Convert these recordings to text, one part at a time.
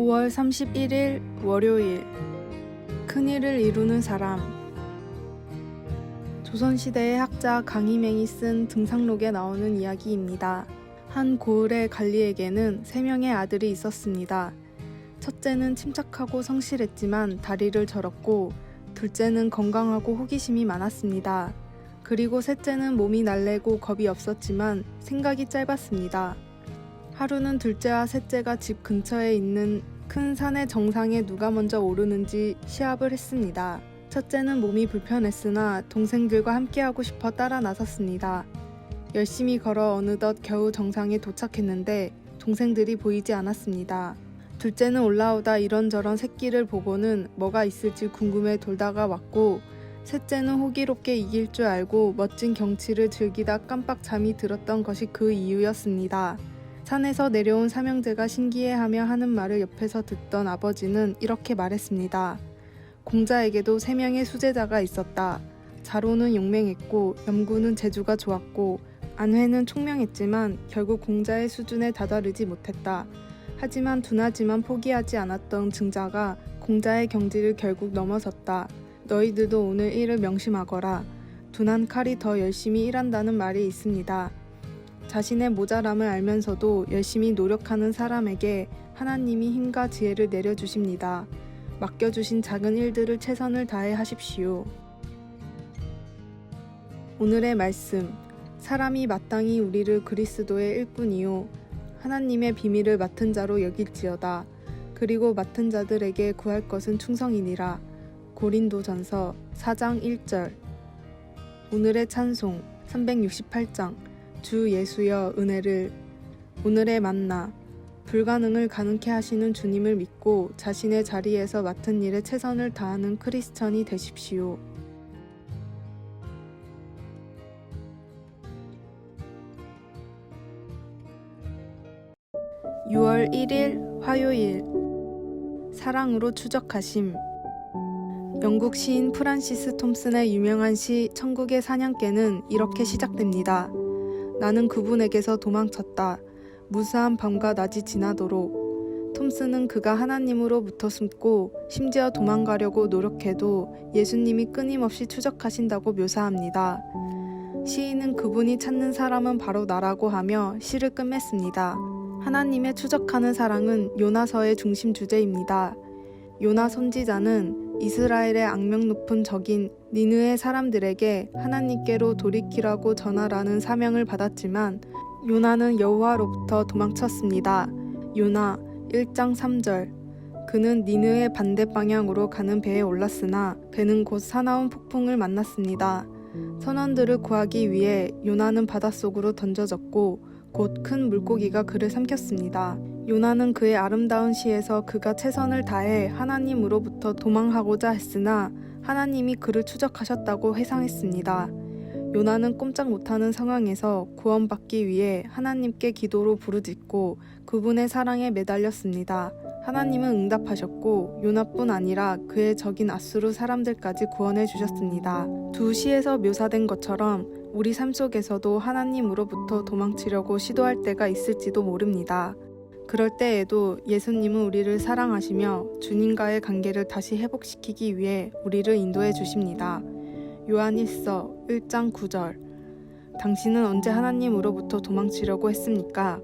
5월 31일 월요일. 큰일을 이루는 사람. 조선시대의 학자 강희맹이 쓴 등상록에 나오는 이야기입니다. 한 고을의 관리에게는 3명의 아들이 있었습니다. 첫째는 침착하고 성실했지만 다리를 절었고, 둘째는 건강하고 호기심이 많았습니다. 그리고 셋째는 몸이 날래고 겁이 없었지만 생각이 짧았습니다. 하루는 둘째와 셋째가 집 근처에 있는 큰 산의 정상에 누가 먼저 오르는지 시합을 했습니다. 첫째는 몸이 불편했으나 동생들과 함께하고 싶어 따라 나섰습니다. 열심히 걸어 어느덧 겨우 정상에 도착했는데 동생들이 보이지 않았습니다. 둘째는 올라오다 이런저런 새끼를 보고는 뭐가 있을지 궁금해 돌다가 왔고, 셋째는 호기롭게 이길 줄 알고 멋진 경치를 즐기다 깜빡 잠이 들었던 것이 그 이유였습니다. 산에서 내려온 삼형제가 신기해하며 하는 말을 옆에서 듣던 아버지는 이렇게 말했습니다. 공자에게도 3명의 수제자가 있었다. 자로는 용맹했고 염구는 재주가 좋았고 안회는 총명했지만 결국 공자의 수준에 다다르지 못했다. 하지만 둔하지만 포기하지 않았던 증자가 공자의 경지를 결국 넘어섰다. 너희들도 오늘 일을 명심하거라. 둔한 칼이 더 열심히 일한다는 말이 있습니다. 자신의 모자람을 알면서도 열심히 노력하는 사람에게 하나님이 힘과 지혜를 내려주십니다. 맡겨주신 작은 일들을 최선을 다해 하십시오. 오늘의 말씀. 사람이 마땅히 우리를 그리스도의 일꾼이요 하나님의 비밀을 맡은 자로 여길지어다. 그리고 맡은 자들에게 구할 것은 충성이니라. 고린도전서 4장 1절. 오늘의 찬송 368장. 주 예수여 은혜를. 오늘의 만나. 불가능을 가능케 하시는 주님을 믿고 자신의 자리에서 맡은 일에 최선을 다하는 크리스천이 되십시오. (6월 1일) 화요일. 사랑으로 추적하심. 영국 시인 프란시스 톰슨의 유명한 시 천국의 사냥개는 이렇게 시작됩니다. 나는 그분에게서 도망쳤다. 무수한 밤과 낮이 지나도록. 톰슨은 그가 하나님으로부터 숨고 심지어 도망가려고 노력해도 예수님이 끊임없이 추적하신다고 묘사합니다. 시인은 그분이 찾는 사람은 바로 나라고 하며 시를 끝맺습니다. 하나님의 추적하는 사랑은 요나서의 중심 주제입니다. 요나 선지자는 이스라엘의 악명 높은 적인 니느웨 사람들에게 하나님께로 돌이키라고 전하라는 사명을 받았지만 요나는 여호와로부터 도망쳤습니다. 요나 1장 3절. 그는 니느웨 반대 방향으로 가는 배에 올랐으나 배는 곧 사나운 폭풍을 만났습니다. 선원들을 구하기 위해 요나는 바닷속으로 던져졌고 곧 큰 물고기가 그를 삼켰습니다. 요나는 그의 아름다운 시에서 그가 최선을 다해 하나님으로부터 도망하고자 했으나 하나님이 그를 추적하셨다고 회상했습니다. 요나는 꼼짝 못하는 상황에서 구원받기 위해 하나님께 기도로 부르짖고 그분의 사랑에 매달렸습니다. 하나님은 응답하셨고 요나뿐 아니라 그의 적인 아수르 사람들까지 구원해 주셨습니다. 두 시에서 묘사된 것처럼 우리 삶 속에서도 하나님으로부터 도망치려고 시도할 때가 있을지도 모릅니다. 그럴 때에도 예수님은 우리를 사랑하시며 주님과의 관계를 다시 회복시키기 위해 우리를 인도해 주십니다. 요한 1서 1장 9절. 당신은 언제 하나님으로부터 도망치려고 했습니까?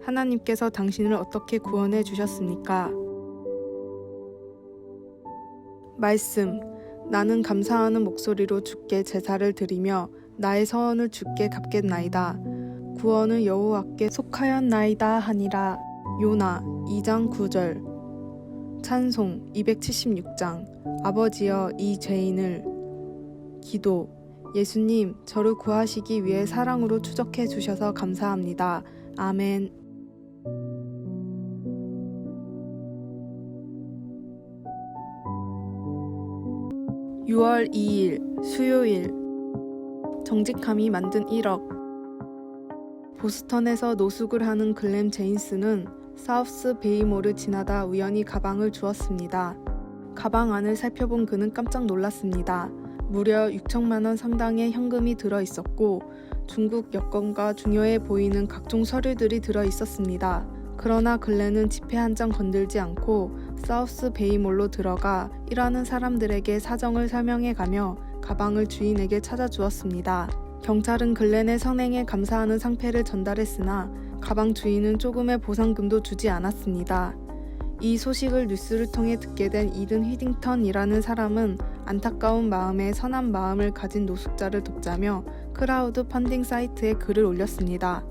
하나님께서 당신을 어떻게 구원해 주셨습니까? 말씀. 나는 감사하는 목소리로 주께 제사를 드리며 나의 서원을 주께 갚겠나이다. 구원은 여호와께 속하였나이다 하니라. 요나 2장 9절. 찬송 276장. 아버지여 이 죄인을. 기도. 예수님, 저를 구하시기 위해 사랑으로 추적해 주셔서 감사합니다. 아멘. (6월 2일) 수요일. 정직함이 만든 1억. 보스턴에서 노숙을 하는 글렌 제인스는 사우스 베이몰을 지나다 우연히 가방을 주었습니다. 가방 안을 살펴본 그는 깜짝 놀랐습니다. 무려 6천만 원 상당의 현금이 들어있었고 중국 여권과 중요해 보이는 각종 서류들이 들어있었습니다. 그러나 글렌은 지폐 한 장 건들지 않고 사우스 베이몰로 들어가 일하는 사람들에게 사정을 설명해가며 가방을 주인에게 찾아주었습니다. 경찰은 글렌의 선행에 감사하는 상패를 전달했으나 가방 주인은 조금의 보상금도 주지 않았습니다. 이 소식을 뉴스를 통해 듣게 된 이든 휘딩턴이라는 사람은 안타까운 마음에 선한 마음을 가진 노숙자를 돕자며 크라우드 펀딩 사이트에 글을 올렸습니다.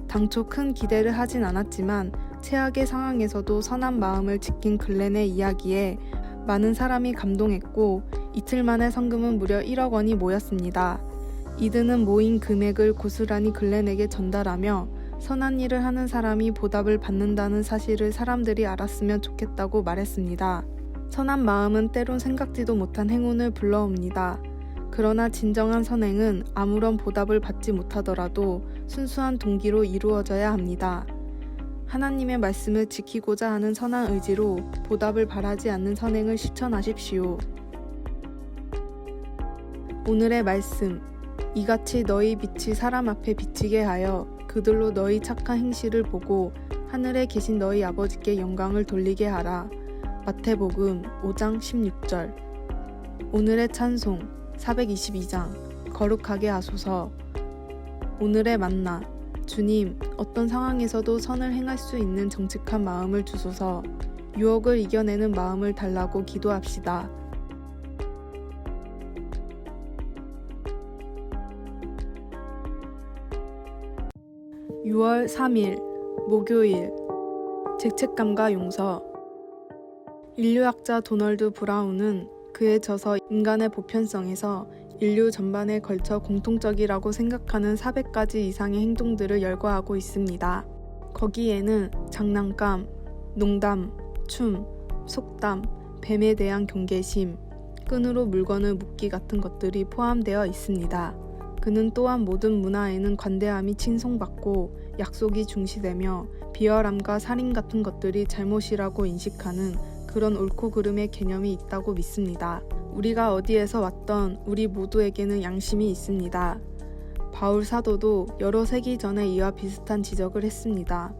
당초 큰 기대를 하진 않았지만 최악의 상황에서도 선한 마음을 지킨 글렌의 이야기에 많은 사람이 감동했고 이틀 만에 성금은 무려 1억 원이 모였습니다. 이든은 모인 금액을 고스란히 글렌에게 전달하며 선한 일을 하는 사람이 보답을 받는다는 사실을 사람들이 알았으면 좋겠다고 말했습니다. 선한 마음은 때론 생각지도 못한 행운을 불러옵니다. 그러나 진정한 선행은 아무런 보답을 받지 못하더라도 순수한 동기로 이루어져야 합니다. 하나님의 말씀을 지키고자 하는 선한 의지로 보답을 바라지 않는 선행을 실천하십시오. 오늘의 말씀. 이같이 너희 빛이 사람 앞에 비치게 하여 그들로 너희 착한 행실을 보고 하늘에 계신 너희 아버지께 영광을 돌리게 하라. 마태복음 5장 16절. 오늘의 찬송 422장 거룩하게 하소서. 오늘의 만나. 주님, 어떤 상황에서도 선을 행할 수 있는 정직한 마음을 주소서. 유혹을 이겨내는 마음을 달라고 기도합시다. 6월 3일 목요일. 죄책감과 용서. 인류학자 도널드 브라운은 그에 져서 인간의 보편성에서 인류 전반에 걸쳐 공통적이라고 생각하는 400가지 이상의 행동들을 열거하고 있습니다. 거기에는 장난감, 농담, 춤, 속담, 뱀에 대한 경계심, 끈으로 물건을 묶기 같은 것들이 포함되어 있습니다. 그는 또한 모든 문화에는 관대함이 칭송받고 약속이 중시되며 비열함과 살인 같은 것들이 잘못이라고 인식하는 그런 옳고 그름의 개념이 있다고 믿습니다. 우리가 어디에서 왔던 우리 모두에게는 양심이 있습니다. 바울 사도도 여러 세기 전에 이와 비슷한 지적을 했습니다.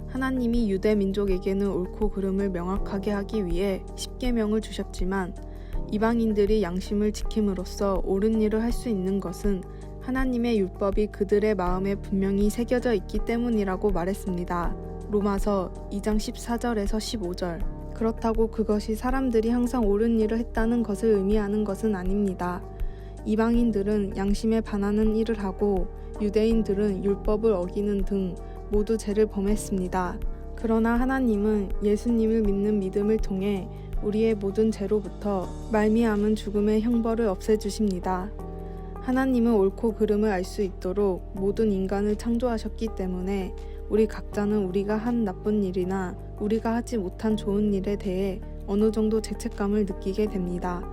하나님이 유대 민족에게는 옳고 그름을 명확하게 하기 위해 십계명을 주셨지만 이방인들이 양심을 지킴으로써 옳은 일을 할 수 있는 것은 하나님의 율법이 그들의 마음에 분명히 새겨져 있기 때문이라고 말했습니다. 로마서 2장 14절에서 15절. 그렇다고 그것이 사람들이 항상 옳은 일을 했다는 것을 의미하는 것은 아닙니다. 이방인들은 양심에 반하는 일을 하고 유대인들은 율법을 어기는 등 모두 죄를 범했습니다. 그러나 하나님은 예수님을 믿는 믿음을 통해 우리의 모든 죄로부터 말미암은 죽음의 형벌을 없애주십니다. 하나님은 옳고 그름을 알 수 있도록 모든 인간을 창조하셨기 때문에 우리 각자는 우리가 한 나쁜 일이나 우리가 하지 못한 좋은 일에 대해 어느 정도 죄책감을 느끼게 됩니다.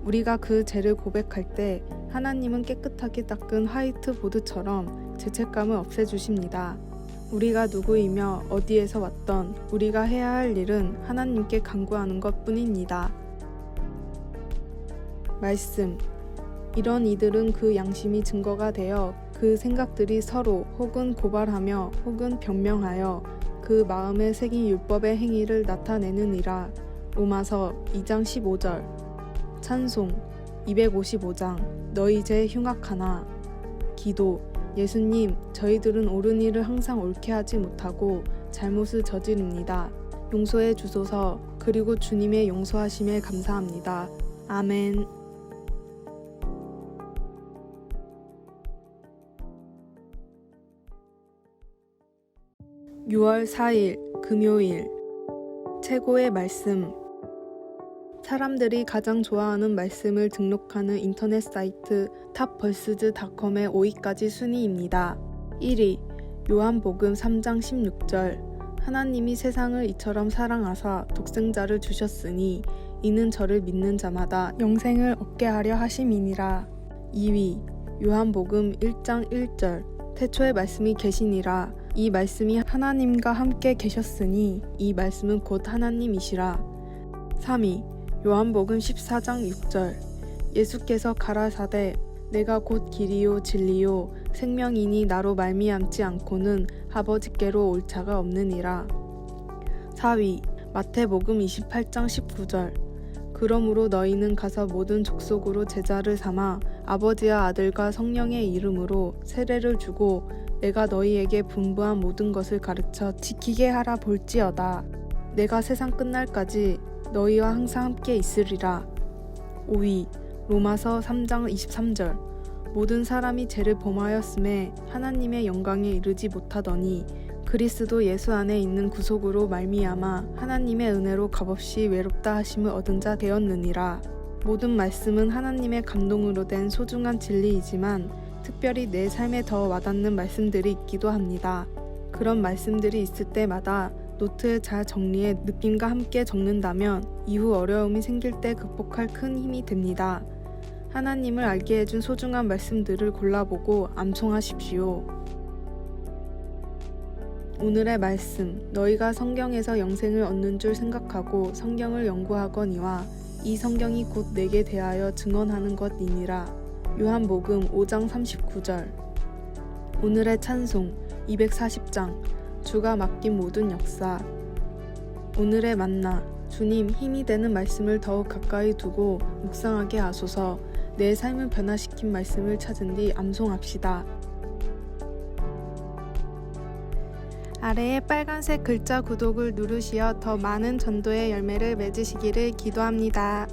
우리가 그 죄를 고백할 때 하나님은 깨끗하게 닦은 화이트보드처럼 죄책감을 없애주십니다. 우리가 누구이며 어디에서 왔던 우리가 해야 할 일은 하나님께 간구하는 것 뿐입니다. 말씀. 이런 이들은 그 양심이 증거가 되어 그 생각들이 서로 혹은 고발하며 혹은 변명하여 그 마음에 새긴 율법의 행위를 나타내느니라. 로마서 2장 15절. 찬송 255장 너희 죄 흉악하나. 기도. 예수님, 저희들은 옳은 일을 항상 옳게 하지 못하고 잘못을 저지릅니다. 용서해 주소서. 그리고 주님의 용서하심에 감사합니다. 아멘. 6월 4일 금요일. 최고의 말씀. 사람들이 가장 좋아하는 말씀을 등록하는 인터넷 사이트 탑벌스즈.com의 5위까지 순위입니다. 1위. 요한복음 3장 16절. 하나님이 세상을 이처럼 사랑하사 독생자를 주셨으니 이는 저를 믿는 자마다 영생을 얻게 하려 하심이니라. 2위. 요한복음 1장 1절. 태초에 말씀이 계시니라. 이 말씀이 하나님과 함께 계셨으니 이 말씀은 곧 하나님이시라. 3위. 요한복음 14장 6절. 예수께서 가라사대 내가 곧 길이요 진리요 생명이니 나로 말미암지 않고는 아버지께로 올 자가 없느니라. 4위 마태복음 28장 19절 그러므로 너희는 가서 모든 족속으로 제자를 삼아 아버지와 아들과 성령의 이름으로 세례를 주고 내가 너희에게 분부한 모든 것을 가르쳐 지키게 하라 볼지어다. 내가 세상 끝날까지 너희와 항상 함께 있으리라. 5위 로마서 3장 23절 모든 사람이 죄를 범하였음에 하나님의 영광에 이르지 못하더니 그리스도 예수 안에 있는 구속으로 말미암아 하나님의 은혜로 값없이 외롭다 하심을 얻은 자 되었느니라. 모든 말씀은 하나님의 감동으로 된 소중한 진리이지만 특별히 내 삶에 더 와닿는 말씀들이 있기도 합니다. 그런 말씀들이 있을 때마다 노트에 잘 정리해 느낌과 함께 적는다면 이후 어려움이 생길 때 극복할 큰 힘이 됩니다. 하나님을 알게 해준 소중한 말씀들을 골라보고 암송하십시오. 오늘의 말씀, 너희가 성경에서 영생을 얻는 줄 생각하고 성경을 연구하거니와 이 성경이 곧 내게 대하여 증언하는 것이니라. 요한복음 5장 39절. 오늘의 찬송 240장 주가 맡긴 모든 역사. 오늘의 만나 주님 힘이 되는 말씀을 더욱 가까이 두고 묵상하게 하소서. 내 삶을 변화시킨 말씀을 찾은 뒤 암송합시다. 아래의 빨간색 글자 구독을 누르시어 더 많은 전도의 열매를 맺으시기를 기도합니다.